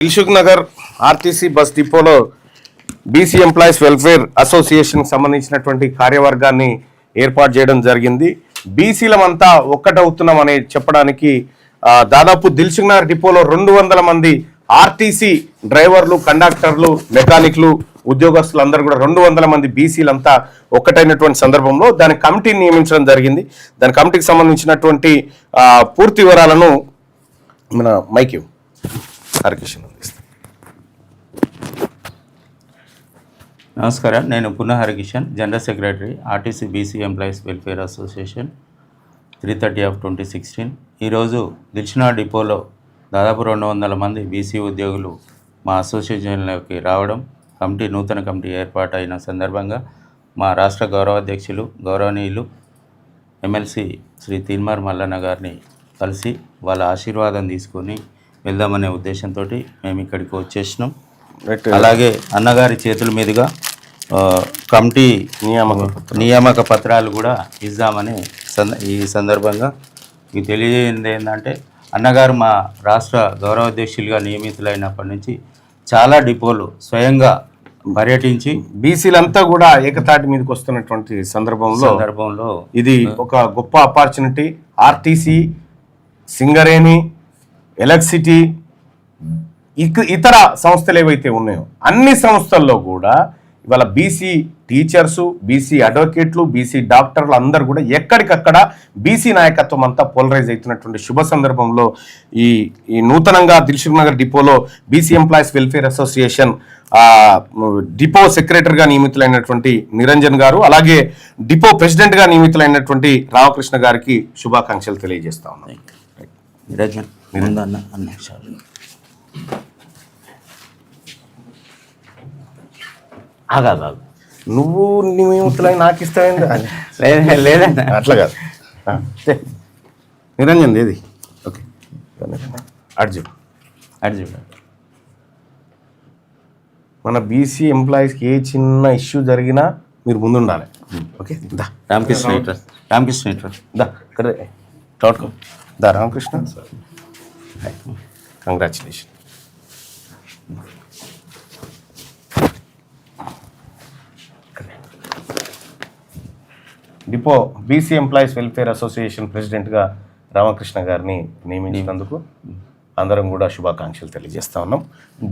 Dilsukh Nagar RTC bus డిపోలో BC employees welfare association సంబంధించినటువంటి కార్యవర్గాన్ని ఏర్పాటు చేయడం జరిగింది. బీసీలమంతా ఒక్కటవుతున్నామని చెప్పడానికి దాదాపు దిల్సుఖ్ నగర్ డిపోలో 200 మంది ఆర్టీసీ డ్రైవర్లు, కండక్టర్లు, మెకానిక్లు, ఉద్యోగస్తులు అందరూ కూడా 200 మంది బీసీలంతా ఒక్కటైనటువంటి సందర్భంలో దాని కమిటీని నియమించడం జరిగింది. దాని కమిటీకి సంబంధించినటువంటి పూర్తి వివరాలను మన మైకి హరికిషన్ అందిస్తాను. నమస్కారం, నేను పునః Harikishan, general secretary, RTC BC employees welfare association 3/30/2016. ఈరోజు దిల్సుఖ్ నగర్ డిపోలో దాదాపు 200 మంది బీసీ ఉద్యోగులు మా అసోసియేషన్లోకి రావడం, నూతన కమిటీ ఏర్పాటైన సందర్భంగా మా రాష్ట్ర గౌరవాధ్యక్షులు గౌరవనీయులు ఎమ్మెల్సీ శ్రీ తీన్మార్ మల్లన్న గారిని కలిసి వాళ్ళ ఆశీర్వాదం తీసుకొని వెళ్దామనే ఉద్దేశంతో మేము ఇక్కడికి వచ్చేసినాం. అలాగే అన్నగారి చేతుల మీదుగా కమిటీ నియామక పత్రాలు కూడా ఇద్దామని ఈ సందర్భంగా మీకు తెలియజేయండి. ఏంటంటే అన్నగారు మా రాష్ట్ర గౌరవాధ్యక్షులుగా నియమితులైనప్పటి నుంచి చాలా డిపోలు స్వయంగా పర్యటించి బీసీలంతా కూడా ఏకతాటి మీదకి వస్తున్నటువంటి సందర్భంలో ఇది ఒక గొప్ప ఆపర్చునిటీ. ఆర్టీసీ, సింగరేణి, ఎలక్ట్రిసిటీ, ఇతర సంస్థలు ఏవైతే ఉన్నాయో అన్ని సంస్థల్లో కూడా ఇవాళ బీసీ టీచర్సు, బీసీ అడ్వకేట్లు, బీసీ డాక్టర్లు అందరూ కూడా ఎక్కడికక్కడ బీసీ నాయకత్వం అంతా పోలరైజ్ అవుతున్నటువంటి శుభ సందర్భంలో ఈ నూతనంగా దిల్సుఖ్ నగర్ డిపోలో BC employees welfare association depot సెక్రటరీగా నియమితులైనటువంటి నిరంజన్ గారు, అలాగే డిపో ప్రెసిడెంట్గా నియమితులైనటువంటి రామకృష్ణ గారికి శుభాకాంక్షలు తెలియజేస్తా ఉన్నాం. నువ్వు నియమితులై నాకు ఇస్తావేంది? లేదండి, అట్లా కాదు. నిరంజన్ ఏది? ఓకే, అర్జున్. మన బీసీ ఎంప్లాయీస్కి ఏ చిన్న ఇష్యూ జరిగినా మీరు ముందుండాలి. ఓకే, దా రామకృష్ణ దా ఇక్కడ టాట్కో దా Ramakrishna. Congratulation. Depot BC employees welfare association ప్రెసిడెంట్గా రామకృష్ణ గారిని నియమించినందుకు అందరం కూడా శుభాకాంక్షలు తెలియజేస్తా ఉన్నాం.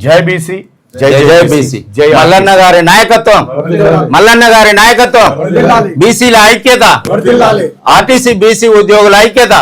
జై బీసీ, జై బీసీ, జై మల్లన్న గారి నాయకత్వం, బీసీల ఐక్యత, ఆర్టీసీ బీసీ ఉద్యోగుల ఐక్యత.